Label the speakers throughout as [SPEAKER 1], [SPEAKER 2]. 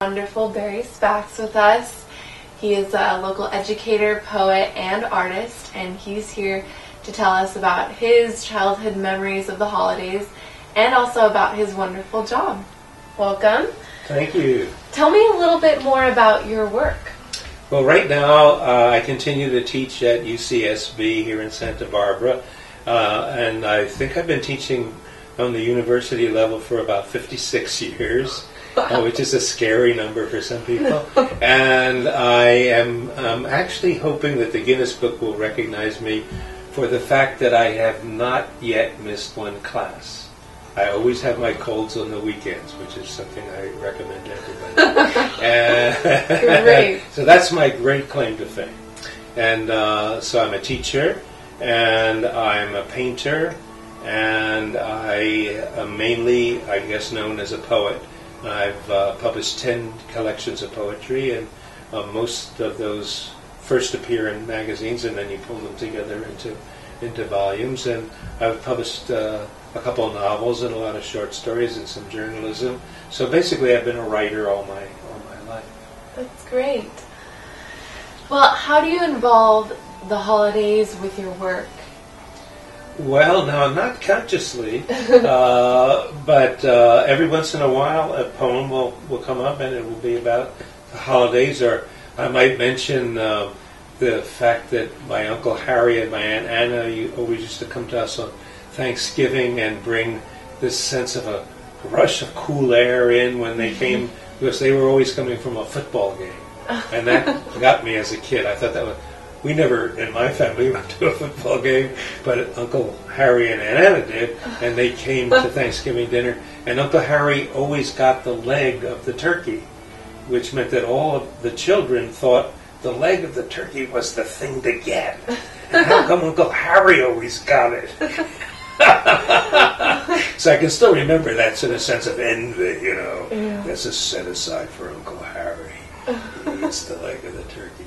[SPEAKER 1] Wonderful Barry Spacks with us. He is a local educator, poet, and artist, and he's here to tell us about his childhood memories of the holidays and also about his wonderful job. Welcome.
[SPEAKER 2] Thank you.
[SPEAKER 1] Tell me a little bit more about your work.
[SPEAKER 2] Well, right now I continue to teach at UCSB here in Santa Barbara, and I think I've been teaching on the university level for about 56 years. Which is a scary number for some people. And I am actually hoping that the Guinness Book will recognize me for the fact that I have not yet missed one class. I always have my colds on the weekends, which is something I recommend to everybody.
[SPEAKER 1] Great.
[SPEAKER 2] So that's my great claim to fame. And so I'm a teacher, and I'm a painter, and I am mainly, I guess, known as a poet. I've published 10 collections of poetry, and most of those first appear in magazines, and then you pull them together into volumes. And I've published a couple of novels and a lot of short stories and some journalism. So basically, I've been a writer all my life. That's
[SPEAKER 1] great. Well, how do you involve the holidays with your work?
[SPEAKER 2] Well, no, not consciously, but every once in a while a poem will come up and it will be about the holidays, or I might mention the fact that my Uncle Harry and my Aunt Anna always used to come to us on Thanksgiving and bring this sense of a rush of cool air in when they came, because they were always coming from a football game. And that got me as a kid. I thought that was... We never, in my family, went to a football game, but Uncle Harry and Aunt Anna did, and they came to Thanksgiving dinner, and Uncle Harry always got the leg of the turkey, which meant that all of the children thought the leg of the turkey was the thing to get. And how come Uncle Harry always got it? So I can still remember that sort of sense of envy, you know. Yeah. This is set aside for Uncle Harry. He eats the leg of the turkey.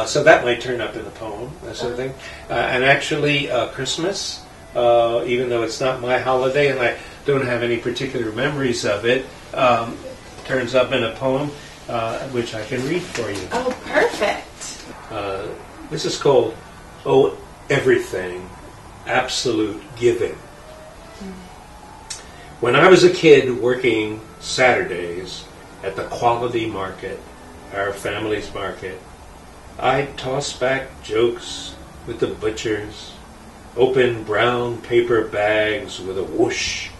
[SPEAKER 2] So that might turn up in the poem, that sort of thing. And actually, Christmas, even though it's not my holiday and I don't have any particular memories of it, turns up in a poem, which I can read for you.
[SPEAKER 1] Oh, perfect.
[SPEAKER 2] This is called "Oh Everything, Absolute Giving." When I was a kid working Saturdays at the Quality Market, our family's market, I'd toss back jokes with the butchers, open brown paper bags with a whoosh,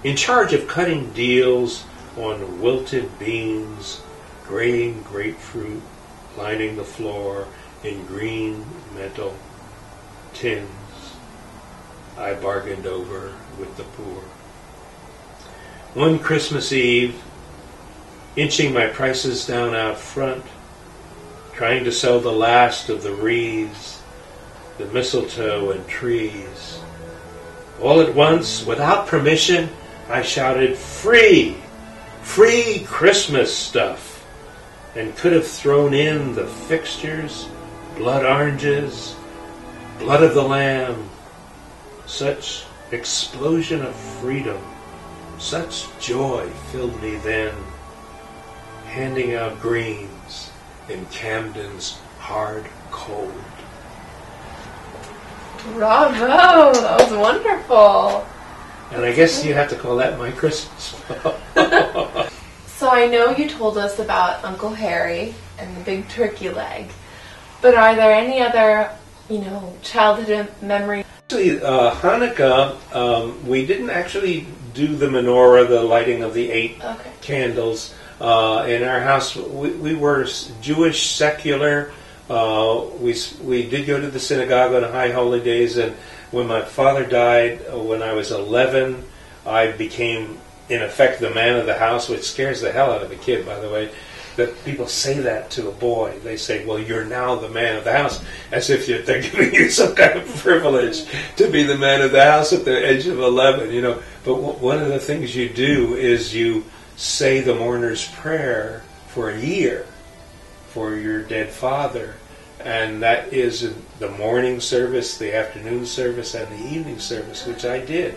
[SPEAKER 2] in charge of cutting deals on wilted beans, graying grapefruit, lining the floor in green metal tins I bargained over with the poor. One Christmas Eve, inching my prices down out front, trying to sell the last of the wreaths, the mistletoe and trees. All at once, without permission, I shouted, "Free! Free Christmas stuff!" and could have thrown in the fixtures, blood oranges, blood of the lamb. Such explosion of freedom, such joy filled me then, handing out greens in Camden's hard cold.
[SPEAKER 1] Bravo! That was wonderful.
[SPEAKER 2] And I guess you have to call that my Christmas.
[SPEAKER 1] So I know you told us about Uncle Harry and the big turkey leg, but are there any other, childhood memories?
[SPEAKER 2] Actually, Hanukkah, we didn't actually do the menorah, the lighting of the 8 candles. In our house, we were Jewish, secular. We did go to the synagogue on high holy days, and when my father died, when I was 11, I became, in effect, the man of the house, which scares the hell out of a kid, by the way. That people say that to a boy. They say, well, you're now the man of the house, as if they're giving you some kind of privilege to be the man of the house at the age of 11, But one of the things you do is you say the mourner's prayer for a year for your dead father. And that is the morning service, the afternoon service, and the evening service, which I did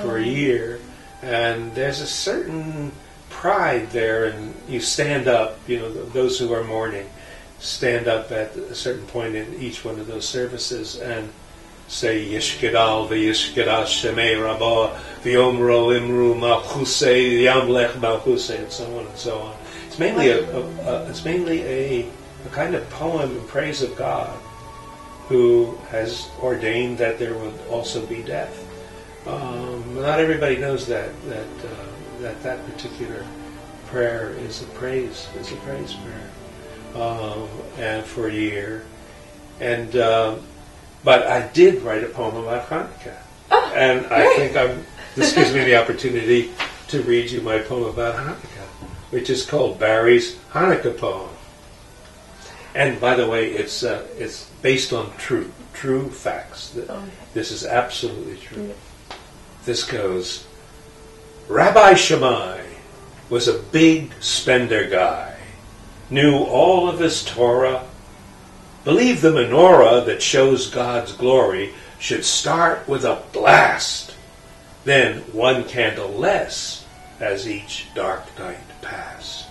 [SPEAKER 2] for a year. And there's a certain pride there, and you stand up, those who are mourning stand up at a certain point in each one of those services and say Yishkidal v'Yishkidal Shemei Rabah v'Yomro Imru Malchusei Yamlech Malchusei, and so on and so on. It's mainly a kind of poem in praise of God, who has ordained that there would also be death. Not everybody knows that particular prayer is a praise prayer, and for a year, and but I did write a poem about Hanukkah, and I think this gives me the opportunity to read you my poem about Hanukkah, which is called Barry's Hanukkah Poem. And by the way, it's based on true facts. This is absolutely true. Yeah. This goes: Rabbi Shammai was a big spender guy, knew all of his Torah, believed the menorah that shows God's glory should start with a blast, then one candle less as each dark night passed.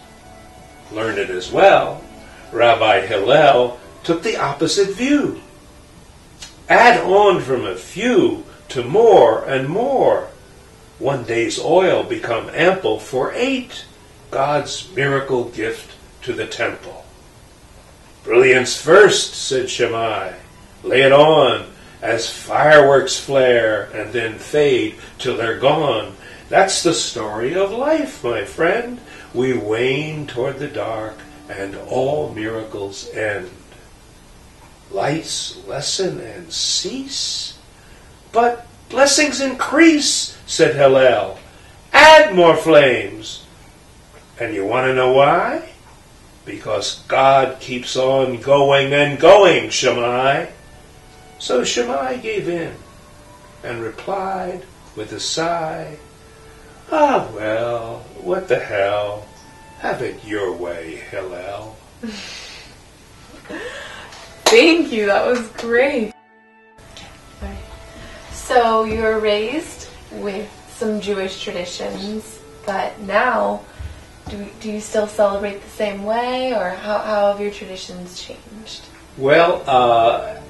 [SPEAKER 2] Learned it as well, Rabbi Hillel took the opposite view. Add on from a few to more and more. One day's oil become ample for 8, God's miracle gift to the temple. Brilliance first, said Shammai. Lay it on as fireworks flare and then fade till they're gone. That's the story of life, my friend. We wane toward the dark and all miracles end. Lights lessen and cease, but blessings increase, said Hillel. Add more flames. And you want to know why? Because God keeps on going and going, Shammai. So Shammai gave in and replied with a sigh, Ah, well, what the hell? Have it your way, Hillel.
[SPEAKER 1] Thank you, that was great. Right. So you were raised with some Jewish traditions, but now, do you still celebrate the same way, or how have your traditions changed?
[SPEAKER 2] Well,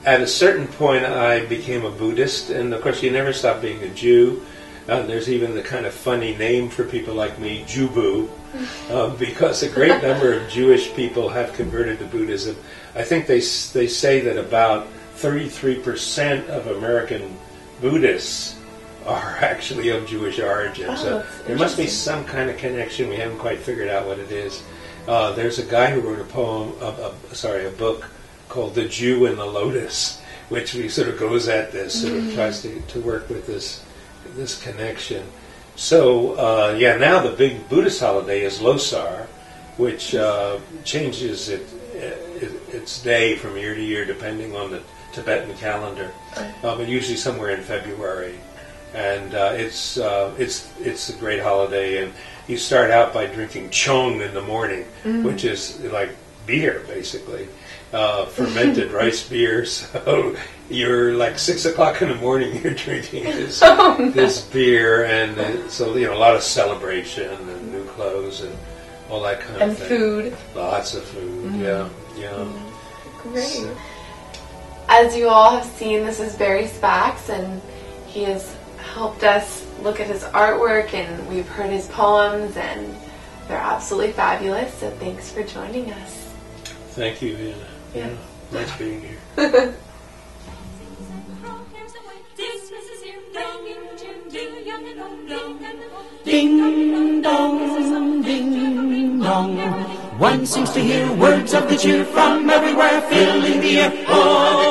[SPEAKER 2] at a certain point I became a Buddhist, and of course you never stop being a Jew. There's even the kind of funny name for people like me, Jubu, because a great number of Jewish people have converted to Buddhism. I think they say that about 33% of American Buddhists are actually of Jewish origin. So there must be some kind of connection. We haven't quite figured out what it is. There's a guy who wrote a book called The Jew and the Lotus, which sort of goes at this, sort of tries to work with this connection. So, now the big Buddhist holiday is Losar, which changes its day from year to year depending on the Tibetan calendar, but usually somewhere in February. And it's a great holiday, and you start out by drinking chong in the morning, which is like beer, basically. Fermented rice beer, so you're like 6 o'clock in the morning, you're drinking this beer, and so a lot of celebration and new clothes and all that kind of thing. And food. Lots of food, yeah.
[SPEAKER 1] Great. As you all have seen, this is Barry Spacks, and he has helped us look at his artwork, and we've heard his poems, and they're absolutely fabulous, so thanks for joining us.
[SPEAKER 2] Thank you, Anna. Yeah. Nice being here.
[SPEAKER 3] Ding dong, ding dong. One seems to hear words of the cheer from everywhere, filling the air. Oh.